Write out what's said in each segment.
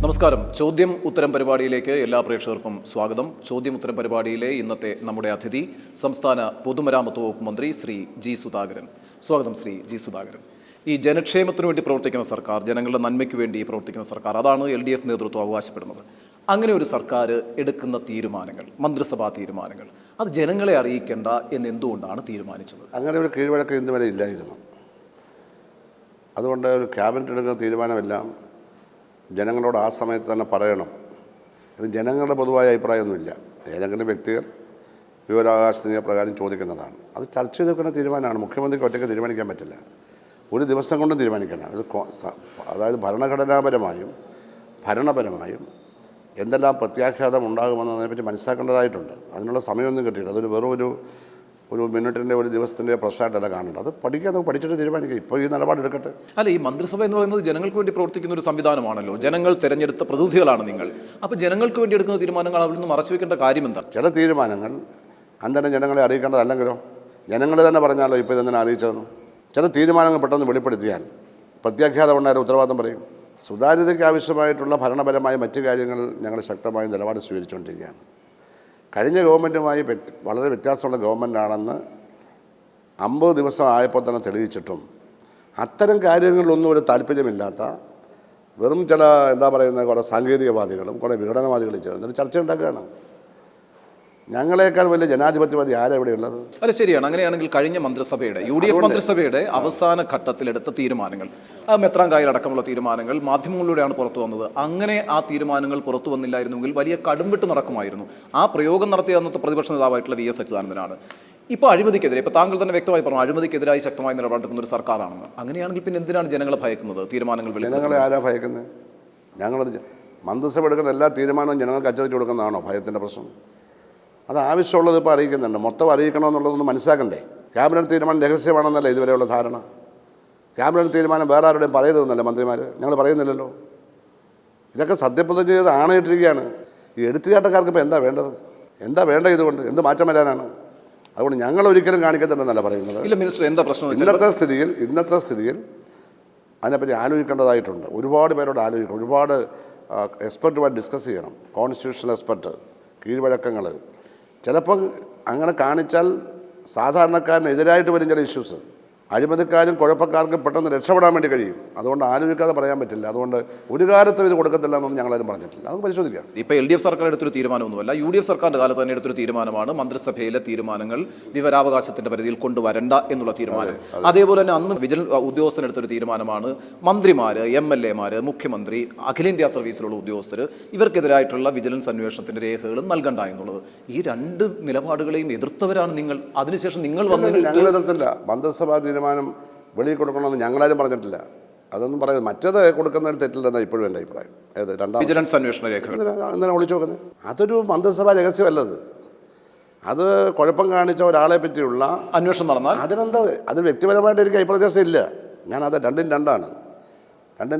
നമസ്കാരം. ചോദ്യം ഉത്തരം പരിപാടിയിലേക്ക് എല്ലാ പ്രേക്ഷകർക്കും സ്വാഗതം. ചോദ്യം ഉത്തരം പരിപാടിയിലെ ഇന്നത്തെ നമ്മുടെ അതിഥി സംസ്ഥാന പൊതുമരാമത്ത് വകുപ്പ് മന്ത്രി ശ്രീ ജി സുധാകരൻ. സ്വാഗതം ശ്രീ ജി സുധാകരൻ. ഈ ജനക്ഷേമത്തിനു വേണ്ടി പ്രവർത്തിക്കുന്ന സർക്കാർ, ജനങ്ങളുടെ നന്മയ്ക്ക് വേണ്ടി പ്രവർത്തിക്കുന്ന സർക്കാർ, അതാണ് LDF നേതൃത്വം അവകാശപ്പെടുന്നത്. അങ്ങനെ ഒരു സർക്കാർ എടുക്കുന്ന തീരുമാനങ്ങൾ, മന്ത്രിസഭാ തീരുമാനങ്ങൾ, അത് ജനങ്ങളെ അറിയിക്കേണ്ട എന്ന് എന്തുകൊണ്ടാണ് തീരുമാനിച്ചത്? അങ്ങനെ ഒരു കീഴ്വഴക്കം ഇന്നുവരെ ഇല്ലായിരുന്നു. അതുകൊണ്ട് ഒരു ക്യാബിനറ്റ് എടുക്കുന്ന തീരുമാനമെല്ലാം ജനങ്ങളോട് ആ സമയത്ത് തന്നെ പറയണം. ഇത് ജനങ്ങളുടെ പൊതുവായ അഭിപ്രായമൊന്നുമില്ല. ഏതെങ്കിലും വ്യക്തികൾ വിവരാവകാശ നിയമപ്രകാരം ചോദിക്കുന്നതാണ്. അത് ചർച്ച ചെയ്ത് വെക്കുന്ന തീരുമാനമാണ്. മുഖ്യമന്ത്രിക്ക് ഒറ്റയ്ക്ക് തീരുമാനിക്കാൻ പറ്റില്ല. ഒരു ദിവസം കൊണ്ടും തീരുമാനിക്കണം. ഇത് അതായത് ഭരണഘടനാപരമായും ഭരണപരമായും എന്തെല്ലാം പ്രത്യാഘാതം ഉണ്ടാകുമെന്നതിനെപ്പറ്റി മനസ്സിലാക്കേണ്ടതായിട്ടുണ്ട്. അതിനുള്ള സമയമൊന്നും കിട്ടിയില്ല. അതൊരു വെറും ഒരു മിനിറ്റിൻ്റെ ഒരു ദിവസത്തിൻ്റെ പ്രശ്നമായിട്ടല്ല കാണേണ്ടത്. അത് പഠിക്കാൻ പഠിച്ചിട്ട് തീരുമാനിക്കുക. ഇപ്പോൾ ഈ നിലപാടെടുക്കട്ടെ. അല്ല, ഈ മന്ത്രിസഭ എന്ന് പറയുന്നത് ജനങ്ങൾക്ക് വേണ്ടി പ്രവർത്തിക്കുന്ന ഒരു സംവിധാനമാണല്ലോ. ജനങ്ങൾ തിരഞ്ഞെടുത്ത പ്രതിനിധികളാണ് നിങ്ങൾ. അപ്പോൾ ജനങ്ങൾക്ക് വേണ്ടി എടുക്കുന്ന തീരുമാനങ്ങൾ അവിടെ നിന്ന് മറച്ചു വെക്കേണ്ട കാര്യം എന്താ? ചില തീരുമാനങ്ങൾ അന്നേരം ജനങ്ങളെ അറിയിക്കേണ്ടതല്ലെങ്കിലോ? ജനങ്ങൾ തന്നെ പറഞ്ഞാലോ ഇപ്പോൾ ഇതെന്തിനാ അറിയിച്ചതെന്ന്. ചില തീരുമാനങ്ങൾ പെട്ടെന്ന് വെളിപ്പെടുത്തിയാൽ പ്രത്യാഘാതം ഉണ്ടായ ഉത്തരവാദിത്തം പറയും. സുതാര്യതയ്ക്ക് ആവശ്യമായിട്ടുള്ള ഭരണപരമായ മറ്റു കാര്യങ്ങൾ ഞങ്ങൾ ശക്തമായ നിലപാട് സ്വീകരിച്ചുകൊണ്ടിരിക്കുകയാണ്. കഴിഞ്ഞ ഗവൺമെൻറ്റുമായി വളരെ വ്യത്യാസമുള്ള ഗവൺമെൻറ്റാണെന്ന് 50 ദിവസം ആയപ്പോൾ തന്നെ തെളിയിച്ചിട്ടും അത്തരം കാര്യങ്ങളിലൊന്നും ഒരു താല്പര്യമില്ലാത്ത വെറും ചില കുറേ സാങ്കേതികവാദികളും കുറേ വിഘടനവാദികളും ചേർന്നൊരു ചർച്ച ഉണ്ടാക്കുകയാണ്. ഞങ്ങളെക്കാൾ വലിയ ജനാധിപത്യവാദി ആരാ ഇവിടെയുള്ളത്? അല്ല, ശരിയാണ്. അങ്ങനെയാണെങ്കിൽ കഴിഞ്ഞ മന്ത്രിസഭയുടെ UDF മന്ത്രിസഭയുടെ അവസാന ഘട്ടത്തിലെടുത്ത തീരുമാനങ്ങൾ, മെത്രാൻ കായലടക്കമുള്ള തീരുമാനങ്ങൾ മാധ്യമങ്ങളിലൂടെയാണ് പുറത്തു വന്നത്. അങ്ങനെ ആ തീരുമാനങ്ങൾ പുറത്തു വന്നില്ലായിരുന്നെങ്കിൽ വലിയ കടുംവിട്ട് നടക്കുമായിരുന്നു. ആ പ്രയോഗം നടത്തിയ അന്നത്തെ പ്രതിപക്ഷ നേതാവായിട്ടുള്ള VS അച്യുതാനന്ദനാണ്. ഇപ്പോൾ അഴിമതിക്കെതിരെ, ഇപ്പോൾ താങ്കൾ തന്നെ വ്യക്തമായി പറഞ്ഞു, അഴിമതിക്കെതിരായി ശക്തമായി നിലപാടെടുക്കുന്ന ഒരു സർക്കാരാണെന്ന്. അങ്ങനെയാണെങ്കിൽ പിന്നെ എന്തിനാണ് ജനങ്ങളെ ഭയക്കുന്നത്? തീരുമാനങ്ങൾ ജനങ്ങളെ ആരാ ഭയക്കുന്നത്? ഞങ്ങളത് മന്ത്രിസഭ എടുക്കുന്ന എല്ലാ തീരുമാനവും ജനങ്ങൾക്ക് അച്ചടിച്ചു കൊടുക്കുന്നതാണോ ഭയത്തിൻ്റെ പ്രശ്നം? അത് ആവശ്യമുള്ളത് ഇപ്പോൾ അറിയിക്കുന്നുണ്ട്. മൊത്തം അറിയിക്കണമെന്നുള്ളതൊന്ന് മനസ്സിലാക്കണ്ടേ? ക്യാബിനറ്റ് തീരുമാനം രഹസ്യമാണെന്നല്ല ഇതുവരെയുള്ള ധാരണ. ക്യാബിനറ്റ് തീരുമാനം വേറെ ആരുടെയും പറയരുതെന്നല്ലേ മന്ത്രിമാർ? ഞങ്ങൾ പറയുന്നില്ലല്ലോ. ഇതൊക്കെ സത്യപ്രതിജ്ഞ ചെയ്ത് ആണയിട്ടിരിക്കുകയാണ്. ഈ എടുത്തുചാട്ടക്കാർക്ക് ഇപ്പോൾ എന്താ വേണ്ടത്? എന്താ വേണ്ട? ഇതുകൊണ്ട് എന്ത് മാറ്റം വരാനാണ്? അതുകൊണ്ട് ഞങ്ങൾ ഒരിക്കലും കാണിക്കത്തില്ലെന്നല്ല പറയുന്നത്. ഇല്ല മിനിസ്റ്റർ, എന്താ പ്രശ്നം? ഇന്നത്തെ സ്ഥിതിയിൽ അതിനെപ്പറ്റി ആലോചിക്കേണ്ടതായിട്ടുണ്ട്. ഒരുപാട് പേരോട് ആലോചിക്കണം. ഒരുപാട് എക്സ്പെർട്ടുമായിട്ട് ഡിസ്കസ് ചെയ്യണം. കോൺസ്റ്റിറ്റ്യൂഷണൽ എക്സ്പെർട്ട്, കീഴ്വഴക്കങ്ങൾ. ചിലപ്പോൾ അങ്ങനെ കാണിച്ചാൽ സാധാരണക്കാരനെതിരായിട്ട് വരും ചില ഇഷ്യൂസ്. അഴിമതിക്കാരും കുഴപ്പക്കാർക്കും പെട്ടെന്ന് രക്ഷപ്പെടാൻ വേണ്ടി കഴിയും. അതുകൊണ്ട് ആലോചിക്കാതെ പറയാൻ പറ്റില്ല. അതുകൊണ്ട് ഒരു കാലത്തും ഇത് കൊടുക്കത്തില്ല എന്നൊന്നും ഞങ്ങളാരും പറഞ്ഞിട്ടില്ല. അത് പരിശോധിക്കാം. ഇപ്പോൾ LDF സർക്കാർ എടുത്തൊരു തീരുമാനമൊന്നുമല്ല, UDF സർക്കാരിൻ്റെ കാലത്ത് തന്നെ എടുത്തൊരു തീരുമാനമാണ് മന്ത്രിസഭയിലെ തീരുമാനങ്ങൾ വിവരാവകാശത്തിൻ്റെ പരിധിയിൽ കൊണ്ടുവരണ്ട എന്നുള്ള തീരുമാനം. അതേപോലെ തന്നെ അന്ന് വിജിലൻസ് ഉദ്യോഗസ്ഥനെടുത്തൊരു തീരുമാനമാണ് മന്ത്രിമാർ, MLA മാർ, മുഖ്യമന്ത്രി, അഖിലേന്ത്യാ സർവീസിലുള്ള ഉദ്യോഗസ്ഥർ, ഇവർക്കെതിരായിട്ടുള്ള വിജിലൻസ് അന്വേഷണത്തിൻ്റെ രേഖകളും നൽകണ്ട എന്നുള്ളത്. ഈ രണ്ട് നിലപാടുകളെയും എതിർത്തവരാണ് നിങ്ങൾ. അതിനുശേഷം നിങ്ങൾ ഞങ്ങൾ എതിർത്തില്ല. മന്ത്രിസഭാ തീരുമാനം വെളിയിൽ കൊടുക്കണമെന്ന് ഞങ്ങളാരും പറഞ്ഞിട്ടില്ല. അതൊന്നും പറയുന്നത് മറ്റേത് കൊടുക്കുന്നതിൽ തെറ്റില്ലെന്നാണ് ഇപ്പോഴും എൻ്റെ അഭിപ്രായം. വിജിലൻസ് അന്വേഷണ രേഖകൾ എന്തിനാണ് വിളിച്ചു നോക്കുന്നത്? അതൊരു മന്ത്രിസഭാ രഹസ്യമല്ലത്. അത് കുഴപ്പം കാണിച്ച ഒരാളെ പറ്റിയുള്ള അന്വേഷണം നടന്നാൽ അതിനെന്താ? അത് വ്യക്തിപരമായിട്ട് എനിക്ക് അഭിപ്രായം ഇല്ല. ഞാനത് രണ്ടും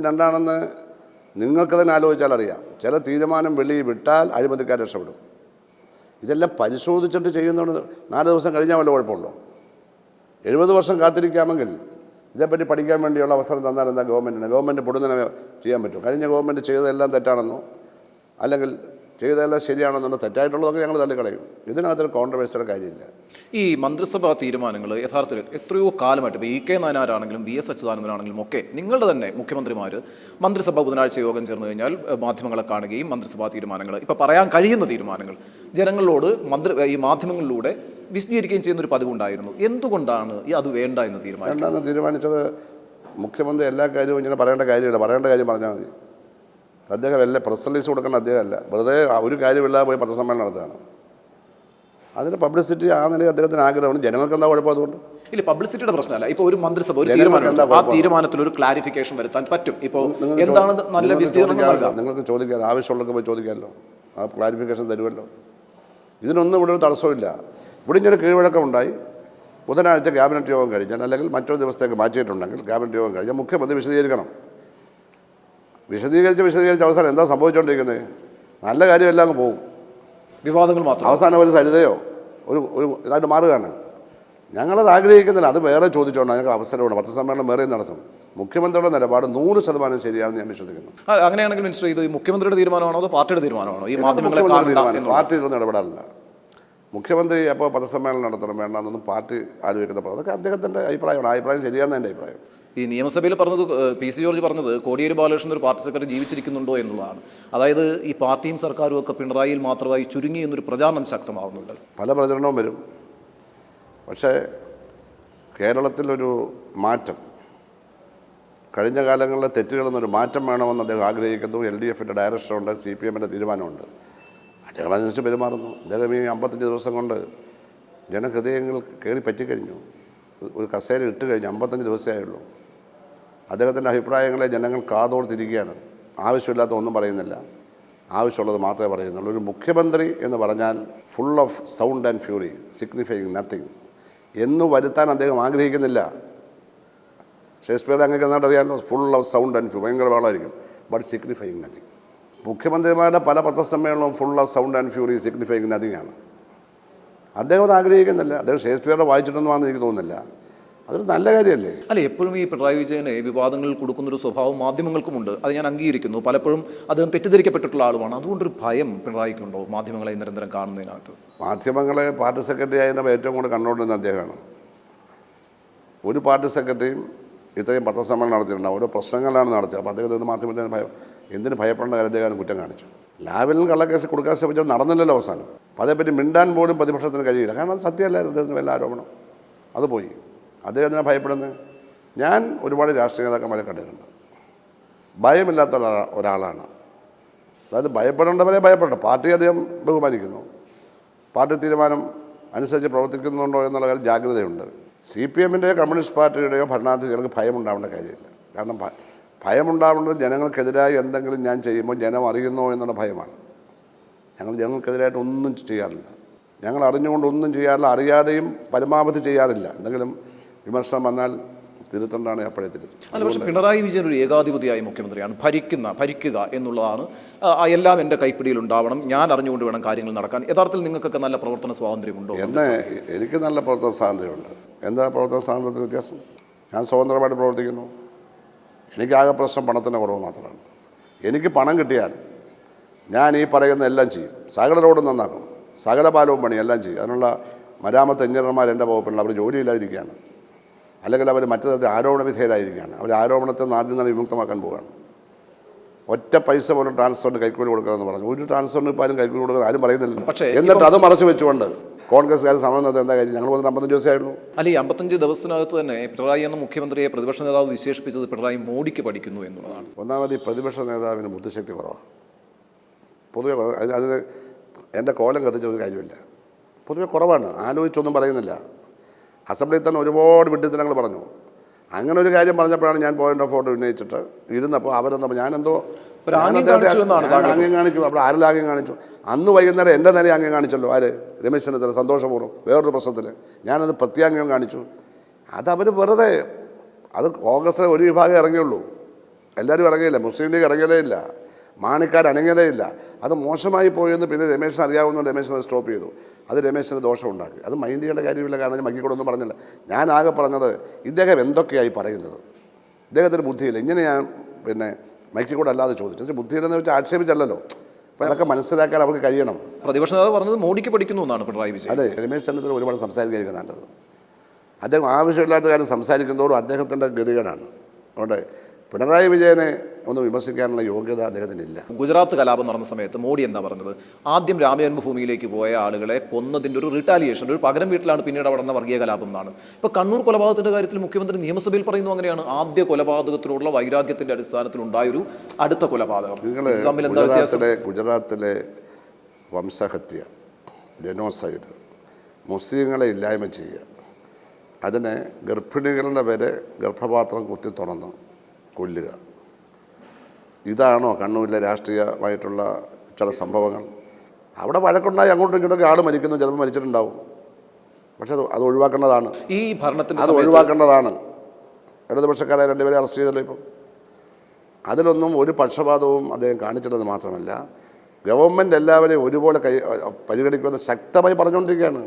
രണ്ടാണെന്ന് നിങ്ങൾക്ക് തന്നെ ആലോചിച്ചാൽ അറിയാം. ചില തീരുമാനം വെളിയിൽ വിട്ടാൽ അഴിമതിക്കാർ രക്ഷപ്പെടും. ഇതെല്ലാം പരിശോധിച്ചിട്ട് ചെയ്യുന്നതുകൊണ്ട് 4 ദിവസം കഴിഞ്ഞാൽ വല്ല കുഴപ്പമുണ്ടോ? 70 വർഷം കാത്തിരിക്കാമെങ്കിൽ ഇതേപ്പറ്റി പഠിക്കാൻ വേണ്ടിയുള്ള അവസരം തന്നാൽ എന്താ ഗവൺമെൻറ് പൊടുന്നനെ ചെയ്യാൻ പറ്റും? കഴിഞ്ഞ ഗവൺമെൻറ് ചെയ്തതെല്ലാം തെറ്റാണെന്നോ അല്ലെങ്കിൽ ചെയ്തതെല്ലാം ശരിയാണെന്നുള്ള തെറ്റായിട്ടുള്ളതൊക്കെ ഞങ്ങൾ തള്ളിക്കളയും. ഇതിനകത്തൊരു കോൺട്രവേഴ്സിയുടെ കാര്യമില്ല. ഈ മന്ത്രിസഭാ തീരുമാനങ്ങൾ യഥാർത്ഥത്തിൽ എത്രയോ കാലമായിട്ട് ഇപ്പോൾ EK നായനാരാണെങ്കിലും VS അച്യുതാനന്ദനാണെങ്കിലും ഒക്കെ നിങ്ങളുടെ തന്നെ മുഖ്യമന്ത്രിമാർ മന്ത്രിസഭ ബുധനാഴ്ച യോഗം ചേർന്ന് കഴിഞ്ഞാൽ മാധ്യമങ്ങളെ കാണുകയും മന്ത്രിസഭാ തീരുമാനങ്ങൾ, ഇപ്പോൾ പറയാൻ കഴിയുന്ന തീരുമാനങ്ങൾ ജനങ്ങളോട് ഈ മാധ്യമങ്ങളിലൂടെ വിശദീകരിക്കുകയും ചെയ്യുന്നൊരു പതിവുണ്ടായിരുന്നു. എന്തുകൊണ്ടാണ് അത് വേണ്ട എന്ന് തീരുമാനിച്ചത്? മുഖ്യമന്ത്രി എല്ലാ കാര്യവും ഇങ്ങനെ പറയേണ്ട കാര്യമില്ല. പറയേണ്ട കാര്യം പറഞ്ഞാൽ മതി. അദ്ദേഹം വല്ല പ്രസ് റിലീസ് കൊടുക്കേണ്ട അദ്ദേഹമല്ല. വെറുതെ ഒരു കാര്യമില്ലാതെ പോയി പത്രസമ്മേളനം നടത്തുകയാണ്. അതിന് പബ്ലിസിറ്റി ആ നിലയിൽ അദ്ദേഹത്തിന് ആഗ്രഹമാണ്. ജനങ്ങൾക്ക് എന്താ കുഴപ്പം? അതുകൊണ്ട് ഇല്ല, പബ്ലിസിറ്റിയുടെ പ്രശ്നമല്ല. ഇപ്പോൾ ഒരു മന്ത്രിസഭ ഒരു തീരുമാനത്തിൽ ഒരു ക്ലാരിഫിക്കേഷൻ വരുത്താൻ പറ്റും. ഇപ്പോൾ എന്താണ് നല്ല വിസ്തീർണ്ണം നിങ്ങൾക്ക് ചോദിക്കാൻ ആവശ്യമുള്ളവർക്ക് പോയി ചോദിക്കാമല്ലോ. ആ ക്ലാരിഫിക്കേഷൻ തരുമല്ലോ. ഇതിനൊന്നും ഇവിടെ ഒരു തടസ്സമില്ല. ഇവിടെ ഇങ്ങനെ കീഴ്വഴക്കം ഉണ്ടായി. ബുധനാഴ്ച ക്യാബിനറ്റ് യോഗം കഴിഞ്ഞാൽ അല്ലെങ്കിൽ മറ്റൊരു ദിവസത്തേക്ക് മാറ്റിയിട്ടുണ്ടെങ്കിൽ ക്യാബിനറ്റ് യോഗം കഴിഞ്ഞാൽ മുഖ്യമന്ത്രി വിശദീകരിക്കണം. വിശദീകരിച്ച് അവസാനം എന്താ സംഭവിച്ചുകൊണ്ടിരിക്കുന്നത്? നല്ല കാര്യമെല്ലാം അങ്ങ് പോകും. വിവാദങ്ങൾ മാത്രം. അവസാനം ഒരു സരിതയോ ഒരു ഇതായിട്ട് മാറുകയാണ്. ഞങ്ങളത് ആഗ്രഹിക്കുന്നില്ല. അത് വേറെ ചോദിച്ചോണ്ട് ഞങ്ങൾക്ക് അവസരമുണ്ട്. പത്രസമ്മേളനം വേറെ നടത്തും. മുഖ്യമന്ത്രിയുടെ നിലപാട് 100% ശരിയാണെന്ന് ഞാൻ വിശ്വസിക്കുന്നു. അങ്ങനെയാണെങ്കിൽ മിനിസ്റ്റർ, ഇത് മുഖ്യമന്ത്രിയുടെ തീരുമാനമാണോ അതോ പാർട്ടിയുടെ തീരുമാനമാണോ? ഈ മാധ്യമങ്ങളെ പാർട്ടി ഇതൊന്നും ഇടപെടാറില്ല. മുഖ്യമന്ത്രി അപ്പോൾ പത്രസമ്മേളനം നടത്തണം വേണ്ടെന്നൊന്നും പാർട്ടി ആലോചിക്കുന്ന അതൊക്കെ അദ്ദേഹത്തിൻ്റെ അഭിപ്രായമാണ്. ആ അഭിപ്രായം ശരിയാണെന്ന് എൻ്റെ അഭിപ്രായം. ഈ നിയമസഭയിൽ പറഞ്ഞത് PC ജോർജ് പറഞ്ഞത് കോടിയേരി ബാലകൃഷ്ണൻ ഒരു പാർട്ടി സെക്രട്ടറി ജീവിച്ചിരിക്കുന്നുണ്ടോ എന്നുള്ളതാണ്. അതായത് ഈ പാർട്ടിയും സർക്കാരും ഒക്കെ പിണറായിയിൽ മാത്രമായി ചുരുങ്ങി എന്നൊരു പ്രചാരണം ശക്തമാവുന്നുണ്ട്. പല പ്രചരണവും വരും. പക്ഷേ കേരളത്തിലൊരു മാറ്റം, കഴിഞ്ഞ കാലങ്ങളിലെ തെറ്റുകളെന്നൊരു മാറ്റം വേണമെന്ന് അദ്ദേഹം ആഗ്രഹിക്കുന്നു. LDFൻ്റെ ഡയറക്ഷനുണ്ട്, CPMൻ്റെ തീരുമാനമുണ്ട്. അദ്ദേഹം അതിനനുസരിച്ച് പെരുമാറുന്നു. അദ്ദേഹം ഈ 55 ദിവസം കൊണ്ട് ജനഹൃദയങ്ങൾ കയറി പറ്റിക്കഴിഞ്ഞു. ഒരു കസേര ഇട്ട് കഴിഞ്ഞ് 55 ദിവസമേ ഉള്ളൂ. അദ്ദേഹത്തിൻ്റെ അഭിപ്രായങ്ങളെ ജനങ്ങൾ കാതോർത്തിരിക്കുകയാണ്. ആവശ്യമില്ലാത്ത ഒന്നും പറയുന്നില്ല, ആവശ്യമുള്ളത് മാത്രമേ പറയുന്നുള്ളൂ. ഒരു മുഖ്യമന്ത്രി എന്ന് പറഞ്ഞാൽ full of sound and fury, signifying nothing എന്ന് വരുത്താൻ അദ്ദേഹം ആഗ്രഹിക്കുന്നില്ല. ഷേക്സ്പിയറുടെ അങ്ങനെ എന്നായിട്ട് അറിയാമല്ലോ, full of sound and fury, ഭയങ്കര വളമായിരിക്കും, ബട്ട് സിഗ്നിഫൈയിങ് നത്തിങ്. മുഖ്യമന്ത്രിമാരുടെ പല പത്രസമ്മേളനവും full of sound and fury, signifying nothing ആണ്. അദ്ദേഹം അത് ആഗ്രഹിക്കുന്നില്ല. അദ്ദേഹം ഷേക്സ്പിയറുടെ വായിച്ചിട്ടൊന്നുമാണെന്ന് എനിക്ക് തോന്നുന്നില്ല. അതൊരു നല്ല കാര്യമല്ലേ? അല്ല, എപ്പോഴും ഈ പിണറായി വിജയനെ വിവാദങ്ങളിൽ കൊടുക്കുന്നൊരു സ്വഭാവം മാധ്യമങ്ങൾക്കുമുണ്ട്. അത് ഞാൻ അംഗീകരിക്കുന്നു. പലപ്പോഴും അദ്ദേഹം തെറ്റിദ്ധരിക്കപ്പെട്ടിട്ടുള്ള ആളുമാണ്. അതുകൊണ്ടൊരു ഭയം പിണറായിക്കുണ്ടോ മാധ്യമങ്ങളെ നിരന്തരം കാണുന്നതിനകത്ത്? മാധ്യമങ്ങളെ പാർട്ടി സെക്രട്ടറി ആയതിൻ്റെ ഏറ്റവും കൂടുതൽ കണ്ടുകൊണ്ടിരുന്ന അദ്ദേഹമാണ്. ഒരു പാർട്ടി സെക്രട്ടറിയും ഇത്രയും പത്രസമ്മേളനം നടത്തിയിട്ടുണ്ടാവും, ഓരോ പ്രശ്നങ്ങളാണ് നടത്തിയത്. അപ്പോൾ അദ്ദേഹത്തിന് മാധ്യമത്തിന് ഭയം, എന്തിന് ഭയപ്പെടേണ്ട കാര്യം അദ്ദേഹം കുറ്റം കാണിച്ചു. ലാവലിന് കള്ളക്കേസ് കൊടുക്കാൻ ശ്രമിച്ചത് നടന്നില്ലല്ലോ അവസാനം. അപ്പോൾ അതേപ്പറ്റി മിണ്ടാൻ പോലും പ്രതിപക്ഷത്തിന് കഴിയില്ല. കാരണം അത് സത്യമല്ലായിരുന്നു അദ്ദേഹത്തിന് വല്ല ആരോപണം. അത് പോയി. അദ്ദേഹത്തിനെ ഭയപ്പെടുന്നത്. ഞാൻ ഒരുപാട് രാഷ്ട്രീയ നേതാക്കന്മാരെ കണ്ടിട്ടുണ്ട്. ഭയമില്ലാത്ത ഒരാളാണ്. അതായത് ഭയപ്പെടേണ്ടവരെ ഭയപ്പെടണം. പാർട്ടി അദ്ദേഹം ബഹുമാനിക്കുന്നു, പാർട്ടി തീരുമാനം അനുസരിച്ച് പ്രവർത്തിക്കുന്നുണ്ടോ എന്നുള്ള കാര്യം ജാഗ്രതയുണ്ട്. CPMൻ്റെയോ കമ്മ്യൂണിസ്റ്റ് പാർട്ടിയുടെയോ ഭരണാധികാരികൾക്ക് ഭയമുണ്ടാവേണ്ട കാര്യമില്ല. കാരണം ഭയമുണ്ടാവേണ്ടത് ജനങ്ങൾക്കെതിരായി എന്തെങ്കിലും ഞാൻ ചെയ്യുമ്പോൾ ജനം അറിയുന്നോ എന്നുള്ള ഭയമാണ്. ഞങ്ങൾ ജനങ്ങൾക്കെതിരായിട്ട് ഒന്നും ചെയ്യാറില്ല. ഞങ്ങൾ അറിഞ്ഞുകൊണ്ട് ഒന്നും ചെയ്യാറില്ല, അറിയാതെയും പരമാവധി ചെയ്യാറില്ല. എന്തെങ്കിലും വിമർശനം വന്നാൽ തിരുത്തേണ്ടതാണ് അപ്പോഴേ തിരുത്തും. അല്ല, പക്ഷേ പിണറായി വിജയൻ ഒരു ഏകാധിപതിയായ മുഖ്യമന്ത്രിയാണ്. ഭരിക്കുക എന്നുള്ളതാണ്. എല്ലാം എൻ്റെ കൈപ്പിടിയിൽ ഉണ്ടാവണം, ഞാൻ അറിഞ്ഞുകൊണ്ട് വേണം കാര്യങ്ങൾ നടക്കാൻ. യഥാർത്ഥത്തിൽ നിങ്ങൾക്കൊക്കെ നല്ല പ്രവർത്തന സ്വാതന്ത്ര്യമുണ്ടോ? എനിക്ക് നല്ല പ്രവർത്തന സ്വാതന്ത്ര്യമുണ്ട്. എന്താ പ്രവർത്തന സ്വാതന്ത്ര്യത്തിന് വ്യത്യാസം? ഞാൻ സ്വതന്ത്രമായിട്ട് പ്രവർത്തിക്കുന്നു. എനിക്കാകെ പ്രശ്നം പണത്തിൻ്റെ കുറവ് മാത്രമാണ്. എനിക്ക് പണം കിട്ടിയാൽ ഞാൻ ഈ പറയുന്ന എല്ലാം ചെയ്യും. സകല റോഡും നന്നാക്കും, സകല പാലവും പണി എല്ലാം ചെയ്യും. അതിനുള്ള മരാമത്ത് എഞ്ചിനീയർമാർ എൻ്റെ വകുപ്പിലുള്ള അവർ ജോലിയില്ലാതിരിക്കുകയാണ്, അല്ലെങ്കിൽ അവർ മറ്റു തരത്തിൽ ആരോപണ വിധേയരായിരിക്കുകയാണ്. അവർ ആരോപണത്തിൽ നിന്ന് ആദ്യം തന്നെ വിമുക്തമാക്കാൻ പോവുകയാണ്. ഒറ്റ പൈസ പോലും ട്രാൻസ്ഫറിന് കൈക്കൂലി കൊടുക്കണമെന്ന് പറഞ്ഞു. ഒരു ട്രാൻസ്ഫറിന് ഇപ്പോൾ ആരും കൈക്കൂലി കൊടുക്കുന്നത് ആരും പറയുന്നില്ല. പക്ഷേ എന്നിട്ട് അത് മറച്ചു വെച്ചുകൊണ്ട് കോൺഗ്രസ്സുകാർ സമരം നടത്തുന്നത് എന്താ കാര്യം? ഞങ്ങൾ വന്നിട്ട് 55 ദിവസമായിരുന്നു. അല്ല, ഈ 55 ദിവസത്തിനകത്ത് തന്നെ പിണറായി എന്ന മുഖ്യമന്ത്രിയെ പ്രതിപക്ഷ നേതാവ് വിശേഷിപ്പിച്ചത് പിണറായി മോഡിക്ക് പഠിക്കുന്നു എന്നുള്ളതാണ്. ഒന്നാമത് ഈ പ്രതിപക്ഷ നേതാവിന് ബുദ്ധിശക്തി കുറവാണ് പൊതുവെ. അത് എൻ്റെ കോലം കത്തിച്ച ഒരു കാര്യമില്ല, പൊതുവെ കുറവാണ്. ആലോചിച്ചൊന്നും പറയുന്നില്ല. അസംബ്ലിയിൽ തന്നെ ഒരുപാട് വിഡ്ഢിത്തരങ്ങൾ പറഞ്ഞു. അങ്ങനെ ഒരു കാര്യം പറഞ്ഞപ്പോഴാണ് ഞാൻ പോയിന്റ് ഓഫ് ഓർഡർ ഉന്നയിച്ചിട്ട് ഇരുന്നപ്പോൾ അവരെന്നപ്പോൾ ഞാനെന്തോ ആംഗ്യം കാണിച്ചു. അവിടെ ആരെല്ലാം ആംഗ്യം കാണിച്ചു? അന്ന് വൈകുന്നേരം എൻ്റെ നേരെ ആംഗ്യം കാണിച്ചല്ലോ. ആര്? രമേശ് ചെന്നിത്തല സന്തോഷപൂർവ്വം വേറൊരു പ്രശ്നത്തിൽ ഞാനത് പ്രത്യാംഗ്യം കാണിച്ചു. അതവർ വെറുതെ, അത് കോൺഗ്രസ്സിലെ ഒരു വിഭാഗം ഇറങ്ങിയുള്ളൂ, എല്ലാവരും ഇറങ്ങിയില്ല. മുസ്ലിം ലീഗ് ഇറങ്ങിയതേ ഇല്ല, മാണിക്കാർ അനങ്ങിയതേ ഇല്ല. അത് മോശമായി പോയെന്ന് പിന്നെ രമേശിന് അറിയാവുന്ന രമേശിനെ സ്റ്റോപ്പ് ചെയ്തു. അത് രമേശിന് ദോഷം ഉണ്ടാക്കി. അത് മൈൻഡ് ചെയ്യേണ്ട കാര്യമില്ല. കാരണം ഞാൻ മക്കിക്കൂടൊന്നും പറഞ്ഞില്ല. ഞാൻ ആകെ പറഞ്ഞത് ഇദ്ദേഹം എന്തൊക്കെയായി പറയുന്നത്, ഇദ്ദേഹത്തിന് ബുദ്ധിയില്ല. ഇങ്ങനെ ഞാൻ പിന്നെ മൈക്കിക്കൂടെ അല്ലാതെ ചോദിച്ചു. ബുദ്ധിയില്ലെന്ന് വെച്ചാൽ ആക്ഷേപിച്ചല്ലോ. അപ്പോൾ അതൊക്കെ മനസ്സിലാക്കാൻ അവർക്ക് കഴിയണം. പ്രതിപക്ഷ നേതാവ് പറഞ്ഞത് മോഡിക്ക് പഠിക്കുന്നു എന്നാണ് പിണറായി വിജയൻ. അതെ, രമേശ് ചെന്നിത്തല ഒരുപാട് സംസാരിക്കാൻ നല്ലത്. അദ്ദേഹം ആവശ്യമില്ലാത്ത കാര്യം സംസാരിക്കുന്നതോടും അദ്ദേഹത്തിൻ്റെ ഗതികേടാണ്. അതുകൊണ്ട് പിണറായി വിജയനെ ഒന്ന് വിമർശിക്കാനുള്ള യോഗ്യത അദ്ദേഹത്തിനില്ല. ഗുജറാത്ത് കലാപം നടന്ന സമയത്ത് മോഡി എന്താ പറഞ്ഞത്? ആദ്യം രാമജന്മഭൂമിയിലേക്ക് പോയ ആളുകളെ കൊന്നതിൻ്റെ ഒരു റിട്ടാലിയേഷൻ, ഒരു പകരം വീട്ടിലാണ് പിന്നീട് അവിടെ നടന്ന വർഗീയ കലാപം എന്നാണ്. ഇപ്പോൾ കണ്ണൂർ കൊലപാതകത്തിൻ്റെ കാര്യത്തിൽ മുഖ്യമന്ത്രി നിയമസഭയിൽ പറയുന്നു അങ്ങനെയാണ്. ആദ്യ കൊലപാതകത്തിലുള്ള വൈരാഗ്യത്തിൻ്റെ അടിസ്ഥാനത്തിൽ ഉണ്ടായൊരു അടുത്ത കൊലപാതകം. ഗുജറാത്തിലെ വംശഹത്യ, ജനോസൈഡ്, മുസ്ലിങ്ങളെ ഇല്ലായ്മ ചെയ്യുക, അതിനെ ഗർഭിണികളുടെ വരെ ഗർഭപാത്രം കുത്തി തുറന്നു കൊല്ലുക, ഇതാണോ കണ്ണൂരിലെ രാഷ്ട്രീയമായിട്ടുള്ള ചില സംഭവങ്ങൾ? അവിടെ വഴക്കുണ്ടായി അങ്ങോട്ടും ഇങ്ങോട്ടൊക്കെ ആൾ മരിക്കുന്നു, ചിലപ്പോൾ മരിച്ചിട്ടുണ്ടാവും. പക്ഷെ അത് ഒഴിവാക്കേണ്ടതാണ്. ഈ ഭരണത്തിൻ്റെ അത് ഒഴിവാക്കേണ്ടതാണ്. ഇടതുപക്ഷക്കാരെ രണ്ടുപേരെ അറസ്റ്റ് ചെയ്തല്ലോ ഇപ്പം. അതിലൊന്നും ഒരു പക്ഷപാതവും അദ്ദേഹം കാണിച്ചില്ലെന്ന് മാത്രമല്ല, ഗവൺമെൻറ് എല്ലാവരെയും ഒരുപോലെ പരിഗണിക്കുമെന്ന് ശക്തമായി പറഞ്ഞുകൊണ്ടിരിക്കുകയാണ്.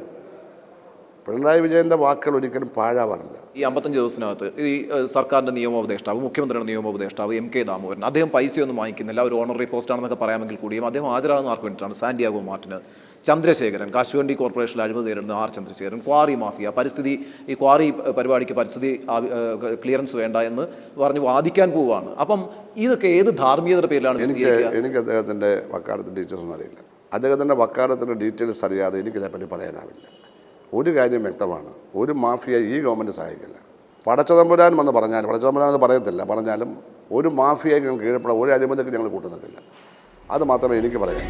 പിണറായി വിജയൻ്റെ വാക്കുകൾ ഒരിക്കലും പാഴാവാറില്ല. ഈ 55 ദിവസത്തിനകത്ത് ഈ സർക്കാരിൻ്റെ നിയമോപദേഷ്ടാവ്, മുഖ്യമന്ത്രിയുടെ നിയമോപദേഷ്ടാവ് MK ദാമോദരൻ, അദ്ദേഹം പൈസയൊന്നും വാങ്ങിക്കുന്നില്ല, ഒരു ഓണററി പോസ്റ്റാണെന്നൊക്കെ പറയാമെങ്കിൽ കൂടിയും അദ്ദേഹം ഹാജരാകുന്ന ആർക്ക് വേണ്ടിയിട്ടാണ്? സാന്റിയാഗോ മാർട്ടിന്, ചന്ദ്രശേഖരൻ, കശുവണ്ടി കോർപ്പറേഷനിൽ അഴിമതി നേരിടുന്ന R ചന്ദ്രശേഖരൻ, ക്വാറി മാഫിയ, ഈ ക്വാറി പരിപാടിക്ക് പരിസ്ഥിതി ക്ലിയറൻസ് വേണ്ട എന്ന് പറഞ്ഞ് വാദിക്കാൻ പോവുകയാണ്. അപ്പം ഇതൊക്കെ ഏത് ധാർമ്മികതയുടെ പേരിലാണ്? എനിക്ക് അദ്ദേഹത്തിൻ്റെ വക്കാലത്തിൻ്റെ ഡീറ്റെയിൽസ് ഒന്നും അറിയില്ല. അദ്ദേഹത്തിൻ്റെ വക്കാലത്തിൻ്റെ ഡീറ്റെയിൽസ് അറിയാതെ എനിക്കിതേപ്പറ്റി പറയാനാവില്ല. ഒരു കാര്യം വ്യക്തമാണ്, ഒരു മാഫിയ ഈ ഗവൺമെൻറ് സഹായിക്കില്ല. പടച്ചതമ്പുരാൻ വന്ന് പറഞ്ഞാലും, പടച്ചതമ്പുരാൻ അത് പറയത്തില്ല, പറഞ്ഞാലും ഒരു മാഫിയയ്ക്ക് ഞങ്ങൾ കീഴപ്പെടാൻ ഒരു അഴിമതിക്ക് ഞങ്ങൾ കൂട്ടുന്നില്ല. അത് മാത്രമേ എനിക്ക് പറയാൻ.